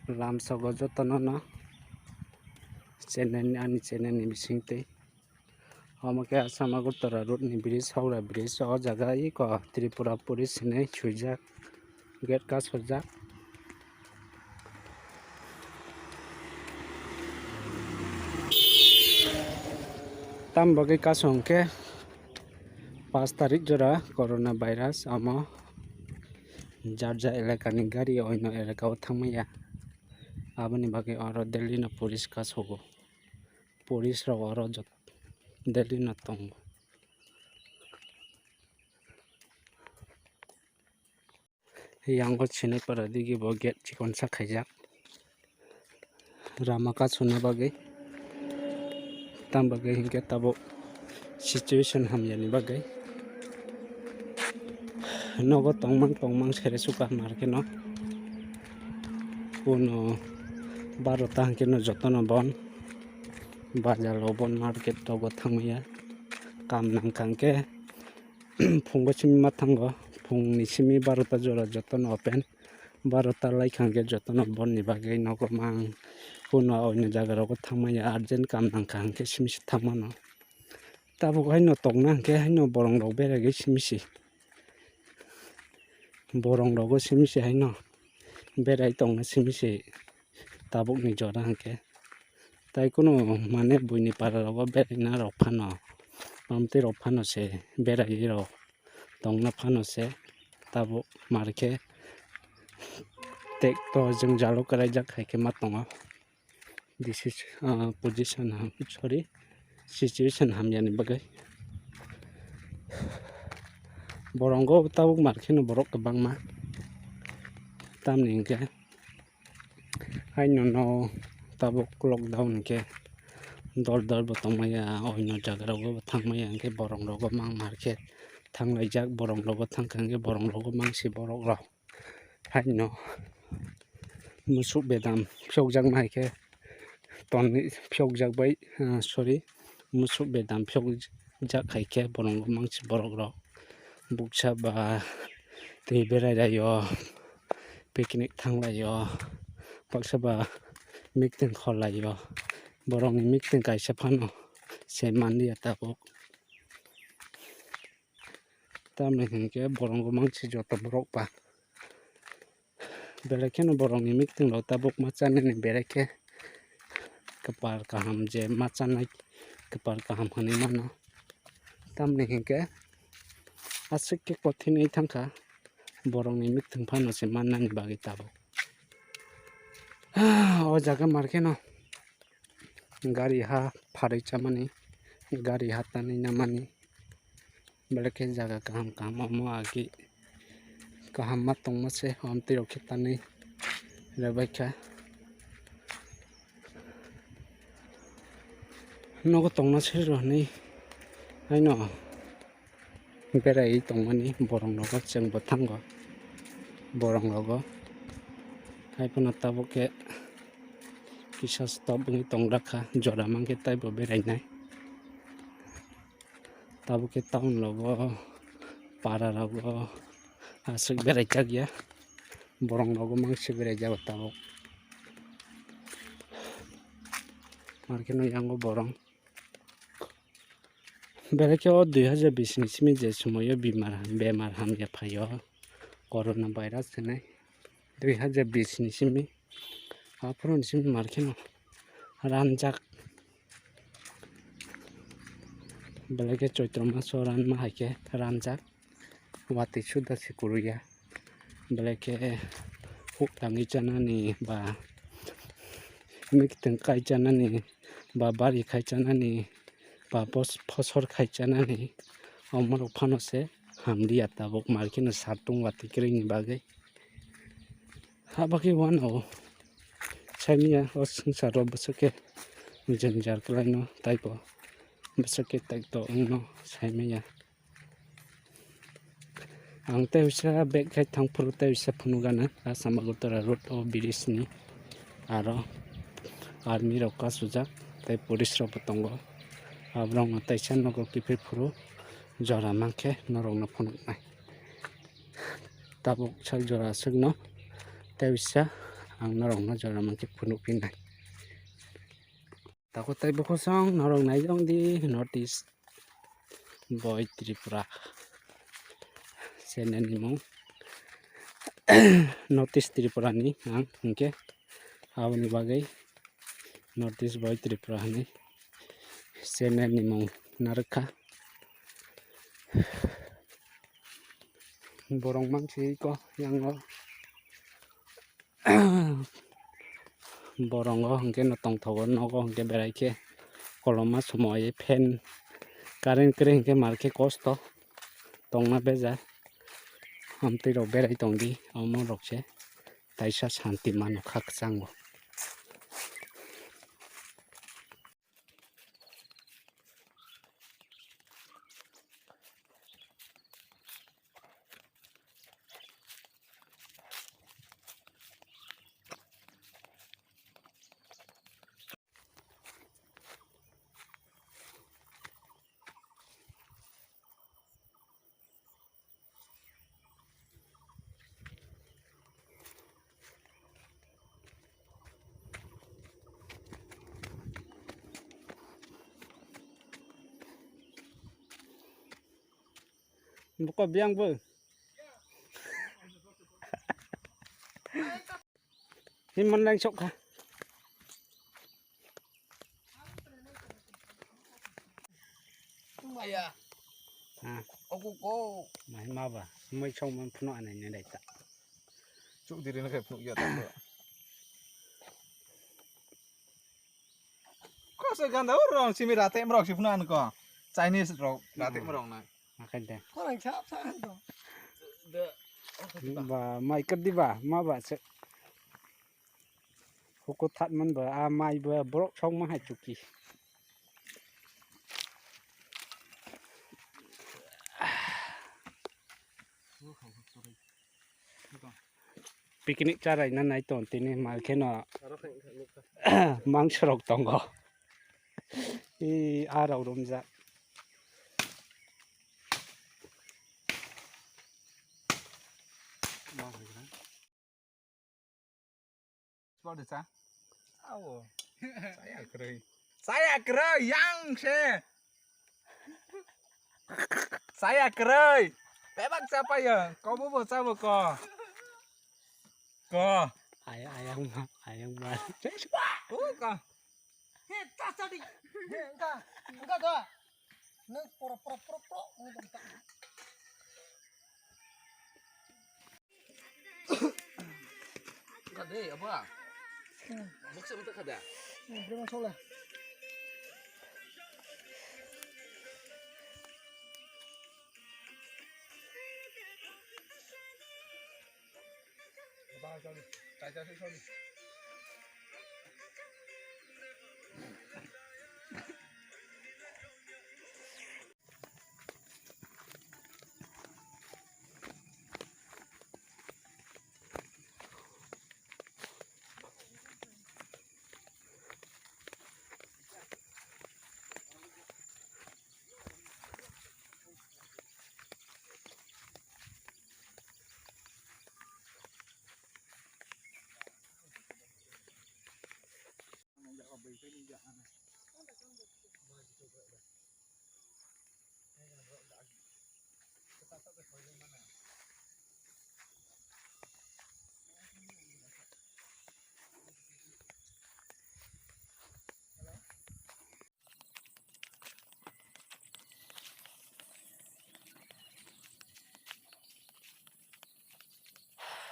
lam sogo jotono no channel ani channel ni bisingte amake asama gutara road ni bridge haura bridge o jaga i ko tripura police ne chuijak gate ka sojak tam bagai kasongke 5 tarik jora corona virus amo jarja elaka ni gari oino elaka o thangmaya aboni bagai oro delhi na police ka sogo police ro oro jot delhi na tongo yango chine para digi bo gate chikon sa khaijak ramaka suna bagai tam bagai hingke tabo situation hamyani bagai nogo tongmang sere suka marke no puno 12 hangke no jotono bon bazar bon market togo thangmaya kam nangkangke phunggo chimi mathango phungni simi 12 jora jotono open 12 laikhangke jotono bon ni bagai nogo mang puno oino jaga rogo thangmaya urgent kam nangkangke simisi thangmano tabo haino tongnangke haino borong rok berage simisi borong rogo simisi haino berai tongna simisi tabuk ni jora hangke tai kono mane buini para rogo berai na rok phano pamte rok phano se berai ro tongna phano se tabo marke tek to jeng jalo karai jak haike matongo this is position sorry situation hamyani bagai borongo tabuk marke no borok kabangma tamni hingke haino no tabuk lockdown ke dor bo tongmaya oino jaga rogo thangmaya hingke borong rogo mang market thanglai borong rogo thangkangke borong rogo mangsi borok rok haino musuk bedam phyokjak maike tonni phyokjak bai sorry musuk bedam phyokjak haike borong mangsi borok rok buksa ba tei berai rayo picnic thanglayo baksa ba meeting kholayo borong meeting kaisa phano se mandi tabuk tamne hingke borong mangsi joto borok pa beleke no borong meeting lo tabuk machane ni beleke kepar kaham je machanai kepar kaham hani mano tamne hingke asik ke kothini thangka borong ni meeting phano se mannani bagi tabuk o jaga marke no gari ha pharai chamani gari hatani namani beleke jaga kaham amo agi kaham matong mase amte rokhitani rebaika nogo tongna sero ni haino berai tongmani borong rogo chengbo thango borong rogo haipono tabuke kisa stop ni tongrakha jora mangke taibo berai nai tabuke town logo para rogo asik berai jagya borong rogo mangsi berai jago tabuk marke no yango borong beleke o 2020 ni simi je sumoyo bemar hamya phayo corona virus henai 2020 ni simi apron simi marke no ranjak beleke choitro maso ran ma haike ranjak wati suda sikuruya beleke hutangi chanani ba meeting kai chanani ba bari khai chanani ba phosor khai chanani omorok phano se hamdi atabuk marke no sartung wati kring bagai habaki wano saimia o sungsaro basake jenjar klaino taipo basake taito no saimia ang teusa bek khai thangpuru teusa phunugana asama gutara road o birisni aro army rok ka sujak tai police rok tongo abrong taisa nogo kipir phuru jora mangke norong no phunuknai tabuk sal jora sugno teusa ang narong na jara man ke punuk pinai takut tai bokosong narong nai jong di notice boy Tripura senen ni mong notice Tripura ni ang hingke awani bagai notice boy Tripura ni senen ni mong narka borong mang si ko yang borongo hingke notong thogo nogo hingke beraike koloma somoy fan current kre hingke marke kosto tongna beja amtui rok berai tongdi amon rokse taisa shanti mano khak chango buka biang bu himan lang sok ka Ayah, aku kau. mai ma ba mai chong man phuno anai ne dai ta Cuk diri nak pun ya tak apa. Kau segan tahu orang si mera tem rok si punan kau. Chinese rok rate merong nak. makan deh Orang siap sangat tu. ba mai kat di ba ma ba se huko that man ba a mai ba brok chong ma hai chuki picnic charai na nai ton tini mal kheno mang srok tongo I arau romja Kau dah sah? Awo. Saya keroi. Saya keroi yang se. Saya keroi. Bebak siapa ya? Kau mau siapa kau? Kau. ayang ma Kau. Hei, tas tadi. Hei, enggak doa. Nih, pro. Ini bentar. Enggak deh, apa? Maksud betul kada? Belum masuk lah. Apa kau? Caca sih kau.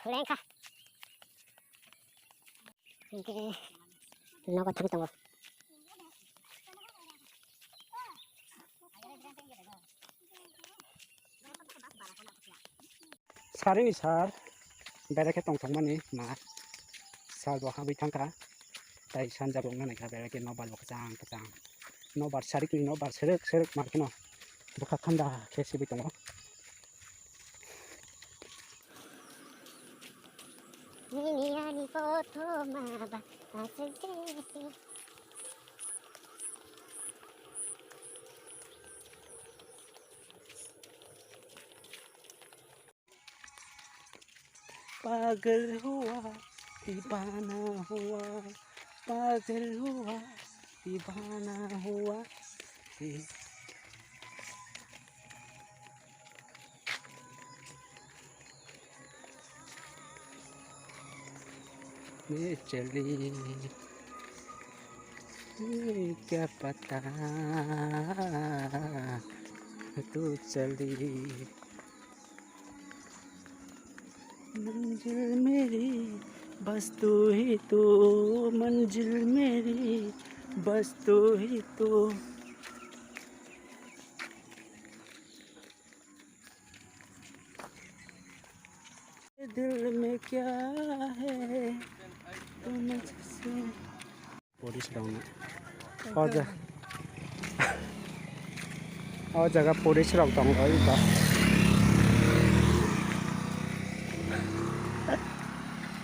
Lengkah. Ini nogo thang tong. sarini sar berake tong thong mani ma sal bo habi thangka tai sanja bo nai ka berake no bal kachang no bar sarik ni no bar serek markino buka khanda khesi bi tongo Ini ani foto maba asesi. pagal hua दीवाना हुआ पागल हुआ दीवाना हुआ मैं चली क्या पता तू चली मंजिल मेरी बस तू ही तू मंजिल मेरी बस तू ही तू दिल में क्या है तो मुझसे पुलिस डाउन और जगह पुलिस डाउन होगा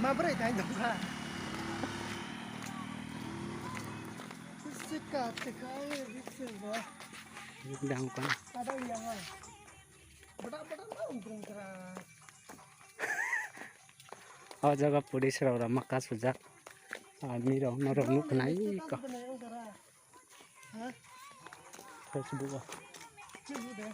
Mabre tayo dong. Sikat kaya dito ba? Down का Ada yang ah. Bada na umprong kara. और जगह पुलिस रहा मक्का सुजा आदमी रहो न रहो नहीं का Ha? Facebook Cibu deh.